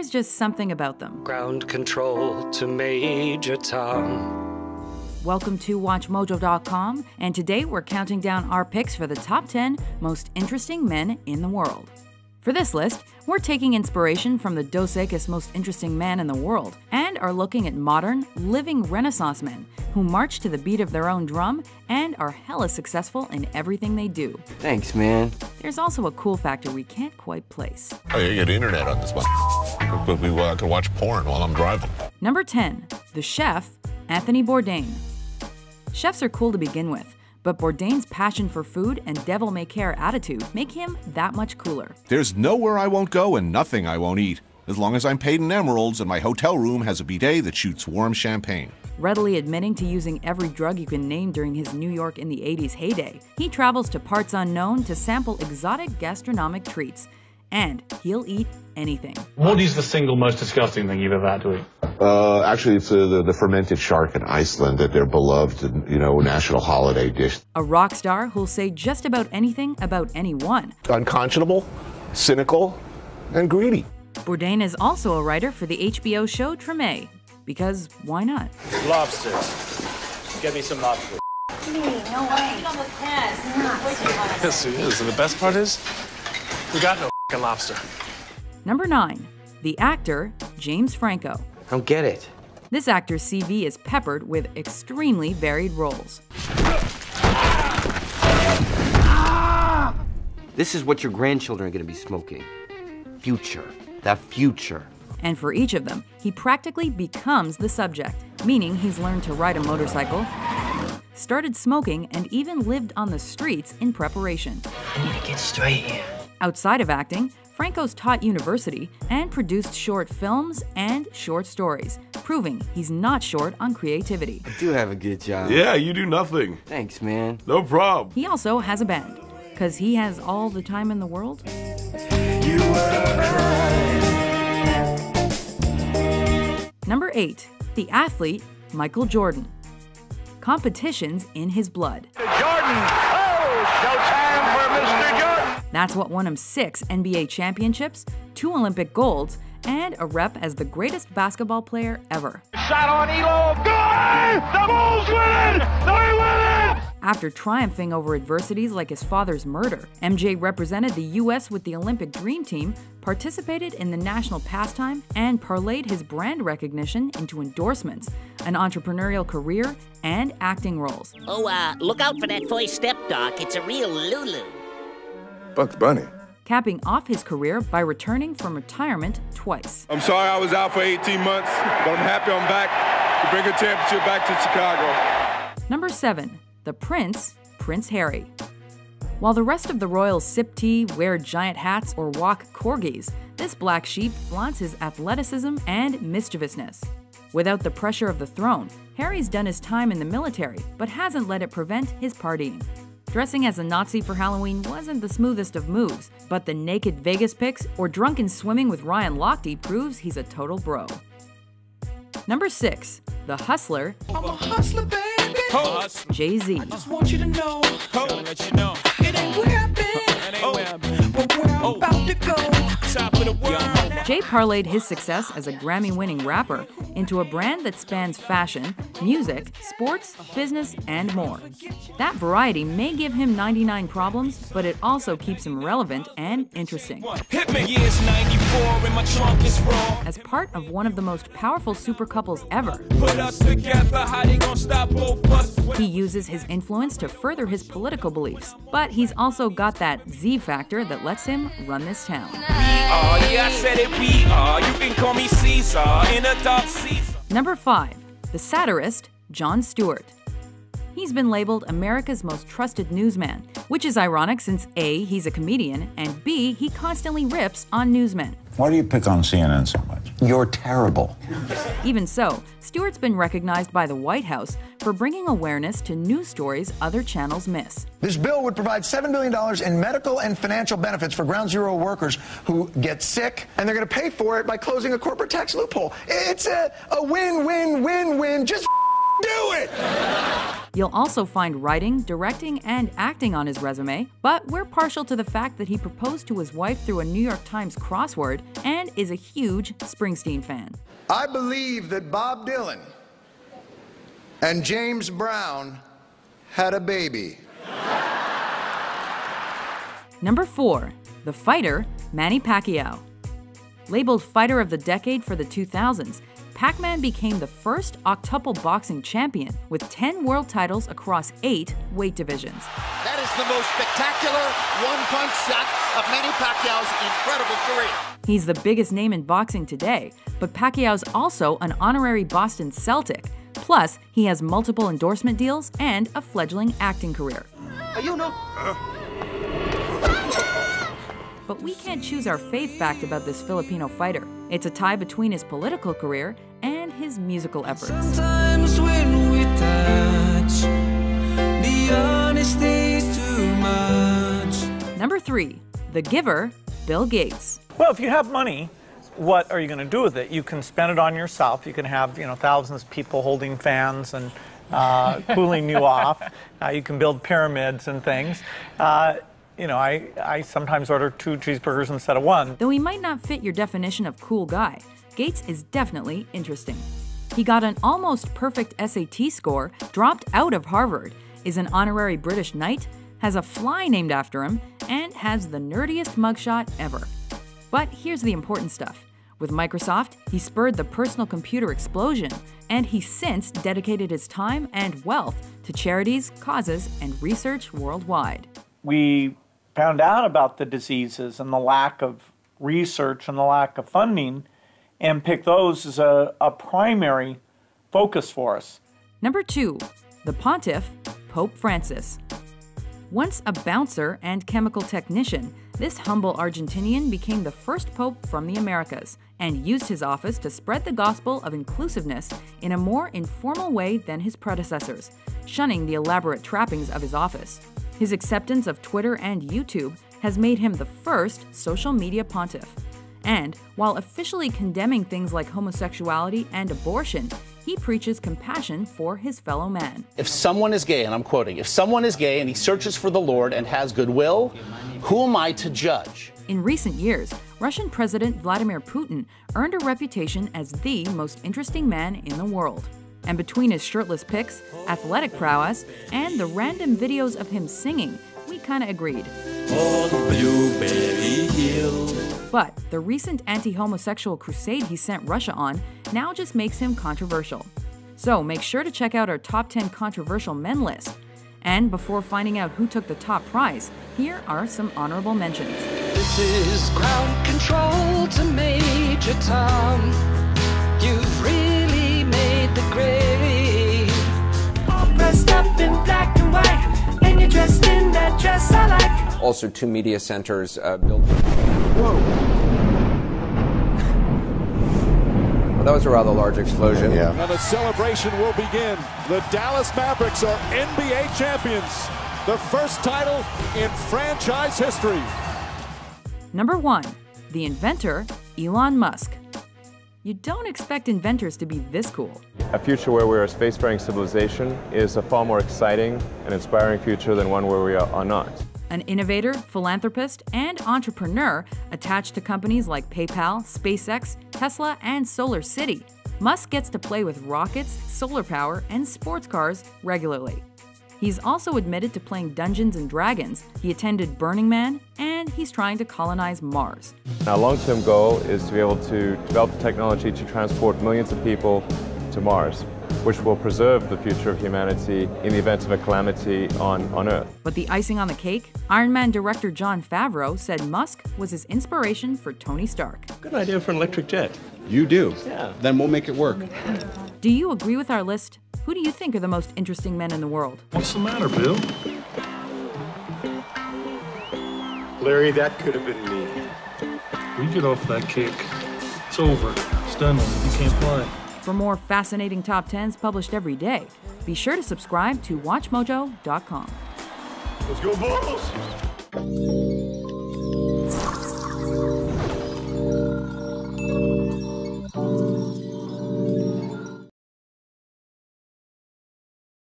there's just something about them. Ground control to Major Tom. Welcome to WatchMojo.com, and today we're counting down our picks for the top 10 most interesting men in the world. For this list, we're taking inspiration from the Dos Equis most interesting man in the world, and are looking at modern, living Renaissance men who march to the beat of their own drum and are hella successful in everything they do. Thanks, man. There's also a cool factor we can't quite place. Oh, you get internet on this one. I can watch porn while I'm driving. Number 10, the chef, Anthony Bourdain. Chefs are cool to begin with, but Bourdain's passion for food and devil-may-care attitude make him that much cooler. There's nowhere I won't go and nothing I won't eat, as long as I'm paid in emeralds and my hotel room has a bidet that shoots warm champagne. Readily admitting to using every drug you can name during his New York in the 80s heyday, he travels to parts unknown to sample exotic gastronomic treats. And he'll eat anything. What is the single most disgusting thing you've ever had to eat? Actually, it's the fermented shark in Iceland, that their beloved, national holiday dish. A rock star who'll say just about anything about anyone. Unconscionable, cynical, and greedy. Bourdain is also a writer for the HBO show Treme, because why not? Lobsters. Get me some lobsters. Me, no way. Yes, it is. And the best part is, we got no lobster. Number 9, the actor James Franco. I don't get it. This actor's CV is peppered with extremely varied roles. This is what your grandchildren are going to be smoking. Future. The future. And for each of them, he practically becomes the subject, meaning he's learned to ride a motorcycle, started smoking, and even lived on the streets in preparation. I need to get straight here. Outside of acting, Franco's taught university and produced short films and short stories, proving he's not short on creativity. I do have a good job. Yeah, you do nothing. Thanks, man. No problem. He also has a band, because he has all the time in the world. Number 8, the athlete Michael Jordan. Competition's in his blood. Jordan! Oh, showtime for Mr. Jordan! That's what won him 6 NBA championships, 2 Olympic golds, and a rep as the greatest basketball player ever. Shot on Elon. Good! The Bulls win! They win! After triumphing over adversities like his father's murder, MJ represented the U.S. with the Olympic Dream Team, participated in the national pastime, and parlayed his brand recognition into endorsements, an entrepreneurial career, and acting roles. Oh, look out for that first step, Doc. It's a real Lulu. Bugs Bunny. Capping off his career by returning from retirement twice. I'm sorry I was out for 18 months, but I'm happy I'm back to bring a championship back to Chicago. Number 7, the Prince, Prince Harry. While the rest of the royals sip tea, wear giant hats, or walk corgis, this black sheep flaunts his athleticism and mischievousness. Without the pressure of the throne, Harry's done his time in the military, but hasn't let it prevent his partying. Dressing as a Nazi for Halloween wasn't the smoothest of moves, but the naked Vegas pics or drunken swimming with Ryan Lochte proves he's a total bro. Number 6, the hustler, I'm a hustler, baby. Jay-Z. I just want you to know. Let you know. It ain't where I've been, but where I'm about to go. Top of the world. Jay parlayed his success as a Grammy-winning rapper into a brand that spans fashion, music, sports, business, and more. That variety may give him 99 problems, but it also keeps him relevant and interesting. As part of one of the most powerful super couples ever, he uses his influence to further his political beliefs, but he's also got that Z factor that lets him run this town. Number 5, the satirist Jon Stewart. He's been labeled America's most trusted newsman, which is ironic since A, he's a comedian, and B, he constantly rips on newsmen. Why do you pick on CNN so much? You're terrible. Even so, Stewart's been recognized by the White House for bringing awareness to news stories other channels miss. This bill would provide $7 billion in medical and financial benefits for Ground Zero workers who get sick, and they're going to pay for it by closing a corporate tax loophole. It's a win-win-win-win. Just do it! You'll also find writing, directing, and acting on his resume, but we're partial to the fact that he proposed to his wife through a New York Times crossword and is a huge Springsteen fan. I believe that Bob Dylan and James Brown had a baby. Number 4. The fighter, Manny Pacquiao. Labeled Fighter of the Decade for the 2000s, Pac-Man became the first octuple boxing champion with 10 world titles across 8 weight divisions. That is the most spectacular one-punch set of Manny Pacquiao's incredible career. He's the biggest name in boxing today, but Pacquiao's also an honorary Boston Celtic. Plus, he has multiple endorsement deals and a fledgling acting career. You know. But we can't choose our fave fact about this Filipino fighter. It's a tie between his political career and his musical efforts. Sometimes when we touch, the honesty's too much. Number 3. The giver, Bill Gates. Well, if you have money, what are you going to do with it? You can spend it on yourself. You can have, thousands of people holding fans and cooling you off. You can build pyramids and things. I sometimes order 2 cheeseburgers instead of 1. Though he might not fit your definition of cool guy, Gates is definitely interesting. He got an almost perfect SAT score, dropped out of Harvard, is an honorary British knight, has a fly named after him, and has the nerdiest mugshot ever. But here's the important stuff. With Microsoft, he spurred the personal computer explosion, and he's since dedicated his time and wealth to charities, causes, and research worldwide. We found out about the diseases and the lack of research and the lack of funding and picked those as a primary focus for us. Number 2. The Pontiff, Pope Francis. Once a bouncer and chemical technician, this humble Argentinian became the first pope from the Americas and used his office to spread the gospel of inclusiveness in a more informal way than his predecessors, shunning the elaborate trappings of his office. His acceptance of Twitter and YouTube has made him the first social media pontiff. And while officially condemning things like homosexuality and abortion, he preaches compassion for his fellow man. If someone is gay, and I'm quoting, if someone is gay and he searches for the Lord and has goodwill, who am I to judge? In recent years, Russian President Vladimir Putin earned a reputation as the most interesting man in the world. And between his shirtless pics, athletic prowess, and the random videos of him singing, we kinda agreed. But the recent anti-homosexual crusade he sent Russia on now just makes him controversial. So make sure to check out our top 10 controversial men list. And before finding out who took the top prize, here are some honorable mentions. This is ground control to Major Tom. You've really made the grade. All dressed up in black and white, and you're dressed in that dress I like. Also, 2 media centers built. Whoa. Well, that was a rather large explosion. Yeah. Now the celebration will begin. The Dallas Mavericks are NBA champions. The first title in franchise history. Number 1. The inventor, Elon Musk. You don't expect inventors to be this cool. A future where we're a spacefaring civilization is a far more exciting and inspiring future than one where we are not. An innovator, philanthropist, and entrepreneur attached to companies like PayPal, SpaceX, Tesla, and Solar City, Musk gets to play with rockets, solar power, and sports cars regularly. He's also admitted to playing Dungeons & Dragons, he attended Burning Man, and he's trying to colonize Mars. Our long-term goal is to be able to develop the technology to transport millions of people to Mars, which will preserve the future of humanity in the event of a calamity on Earth. But the icing on the cake? Iron Man director Jon Favreau said Musk was his inspiration for Tony Stark. Good idea for an electric jet. You do? Yeah. Then we'll make it work. Do you agree with our list? Who do you think are the most interesting men in the world? What's the matter, Bill? Larry, that could have been me. We get off that kick. It's over. It's done. You can't play. For more fascinating top 10s published every day, be sure to subscribe to WatchMojo.com. Let's go, Bulls!